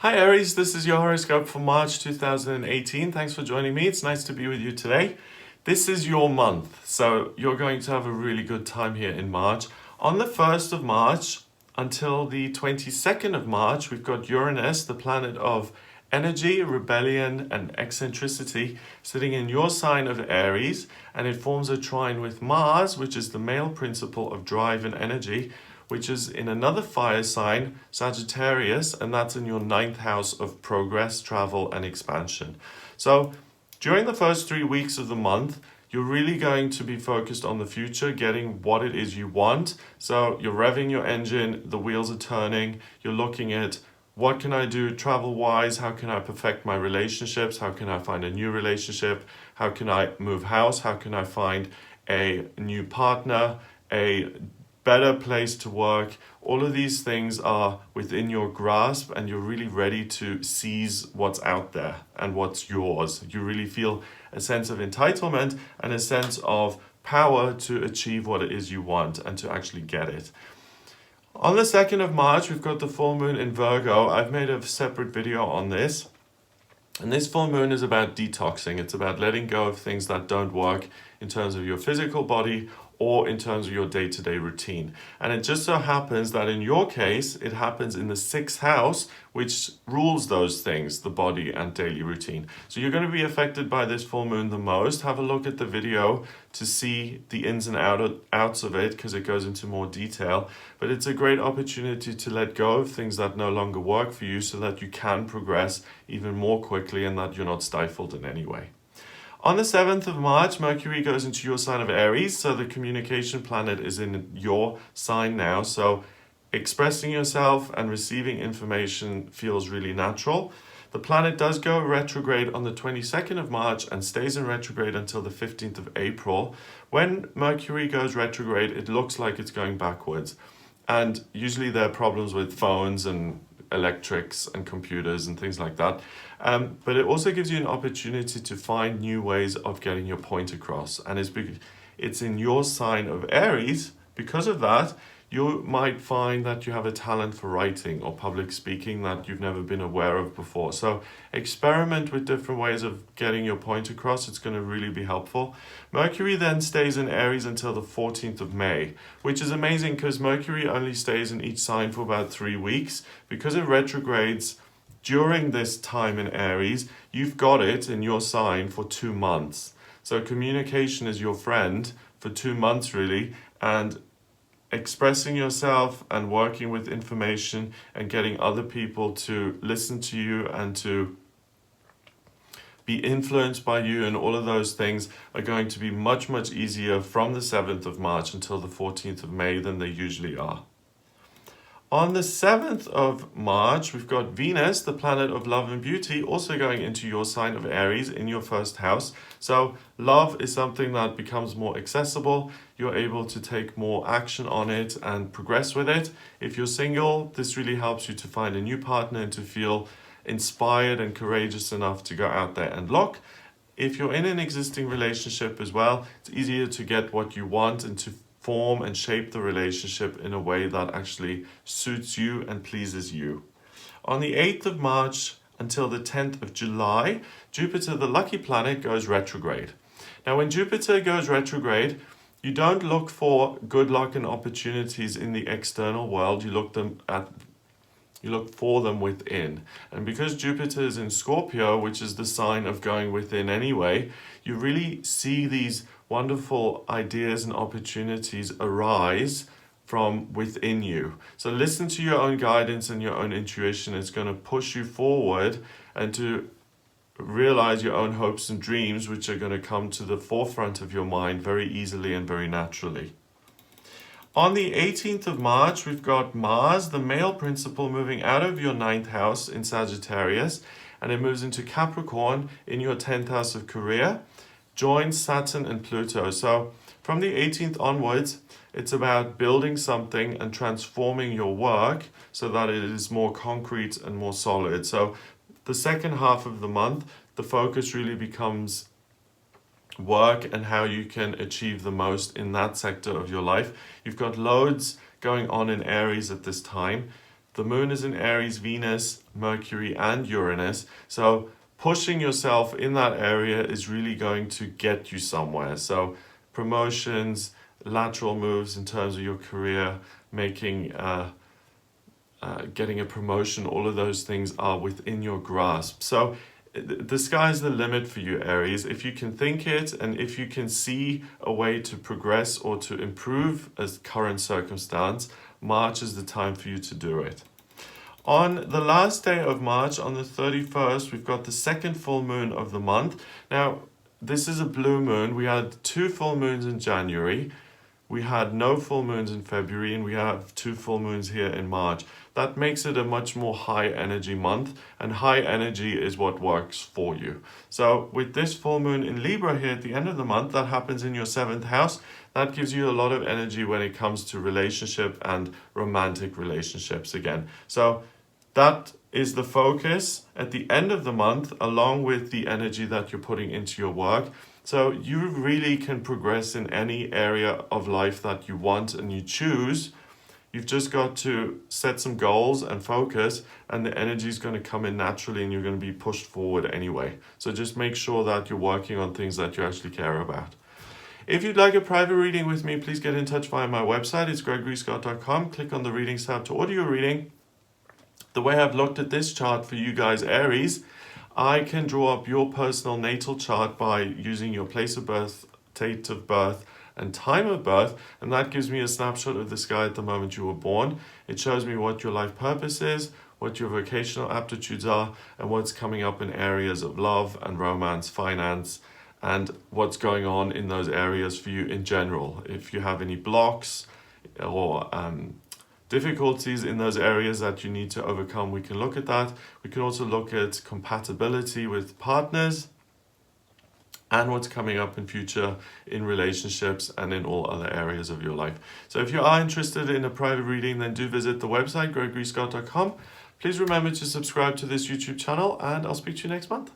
Hi Aries, this is your horoscope for March 2018. Thanks for joining me. It's nice to be with you today. This is your month, so you're going to have a really good time here in March. On the 1st of March until the 22nd of March, we've got Uranus, the planet of energy, rebellion, and eccentricity, sitting in your sign of Aries, and it forms a trine with Mars, which is the male principle of drive and energy, which is in another fire sign, Sagittarius, and that's in your 9th house of progress, travel, and expansion. So during the first 3 weeks of the month, you're really going to be focused on the future, getting what it is you want. So you're revving your engine, the wheels are turning, you're looking at what can I do travel-wise, how can I perfect my relationships, how can I find a new relationship, how can I move house, how can I find a new partner, a better place to work. All of these things are within your grasp and you're really ready to seize what's out there and what's yours. You really feel a sense of entitlement and a sense of power to achieve what it is you want and to actually get it. On the 2nd of March, we've got the full moon in Virgo. I've made a separate video on this. And this full moon is about detoxing. It's about letting go of things that don't work in terms of your physical body or in terms of your day-to-day routine. And it just so happens that in your case, it happens in the 6th house, which rules those things, the body and daily routine. So you're going to be affected by this full moon the most. Have a look at the video to see the ins and outs of it, because it goes into more detail. But it's a great opportunity to let go of things that no longer work for you so that you can progress even more quickly and that you're not stifled in any way. On the 7th of March, Mercury goes into your sign of Aries, so the communication planet is in your sign now. So expressing yourself and receiving information feels really natural. The planet does go retrograde on the 22nd of March and stays in retrograde until the 15th of April. When Mercury goes retrograde, it looks like it's going backwards. And usually there are problems with phones and electrics and computers and things like that. But it also gives you an opportunity to find new ways of getting your point across. And it's in your sign of Aries. Because of that, you might find that you have a talent for writing or public speaking that you've never been aware of before. So experiment with different ways of getting your point across. It's going to really be helpful. Mercury then stays in Aries until the 14th of May, which is amazing because Mercury only stays in each sign for about 3 weeks. Because it retrogrades during this time in Aries, you've got it in your sign for 2 months. So communication is your friend for 2 months really, and expressing yourself and working with information and getting other people to listen to you and to be influenced by you and all of those things are going to be much, much easier from the 7th of March until the 14th of May than they usually are. On the 7th of March, we've got Venus, the planet of love and beauty, also going into your sign of Aries in your 1st house. So love is something that becomes more accessible. You're able to take more action on it and progress with it. If you're single, this really helps you to find a new partner and to feel inspired and courageous enough to go out there and look. If you're in an existing relationship as well, it's easier to get what you want and to form and shape the relationship in a way that actually suits you and pleases you. On the 8th of March until the 10th of July, Jupiter, the lucky planet, goes retrograde. Now, when Jupiter goes retrograde, you don't look for good luck and opportunities in the external world. You look for them within. And because Jupiter is in Scorpio, which is the sign of going within anyway, you really see these wonderful ideas and opportunities arise from within you. So listen to your own guidance and your own intuition. It's going to push you forward and to realize your own hopes and dreams, which are going to come to the forefront of your mind very easily and very naturally. On the 18th of March, we've got Mars, the male principle, moving out of your 9th house in Sagittarius, and it moves into Capricorn in your 10th house of career, joins Saturn and Pluto. So from the 18th onwards, it's about building something and transforming your work so that it is more concrete and more solid. So the second half of the month, the focus really becomes work and how you can achieve the most in that sector of your life. You've got loads going on in Aries at this time. The moon is in Aries, Venus, Mercury, and Uranus. So pushing yourself in that area is really going to get you somewhere. So promotions, lateral moves in terms of your career, making getting a promotion, all of those things are within your grasp. So the sky's the limit for you, Aries. If you can think it, and if you can see a way to progress or to improve a current circumstance, March is the time for you to do it. On the last day of March, on the 31st, we've got the second full moon of the month. Now, this is a blue moon. We had 2 full moons in January. We had no full moons in February, and we have 2 full moons here in March. That makes it a much more high energy month, and high energy is what works for you. So with this full moon in Libra here at the end of the month, that happens in your 7th house. That gives you a lot of energy when it comes to relationship and romantic relationships again. So that is the focus at the end of the month, along with the energy that you're putting into your work. So you really can progress in any area of life that you want and you choose. You've just got to set some goals and focus, and the energy is going to come in naturally, and you're going to be pushed forward anyway. So just make sure that you're working on things that you actually care about. If you'd like a private reading with me, please get in touch via my website. It's gregoryscott.com. Click on the readings tab to order your reading. The way I've looked at this chart for you guys, Aries, I can draw up your personal natal chart by using your place of birth, date of birth, and time of birth, and that gives me a snapshot of the sky at the moment you were born. It shows me what your life purpose is, what your vocational aptitudes are, and what's coming up in areas of love and romance, finance, and what's going on in those areas for you in general. If you have any blocks or difficulties in those areas that you need to overcome, we can look at that. We can also look at compatibility with partners and what's coming up in future in relationships and in all other areas of your life. So if you are interested in a private reading, then do visit the website, gregoryscott.com. Please remember to subscribe to this YouTube channel, and I'll speak to you next month.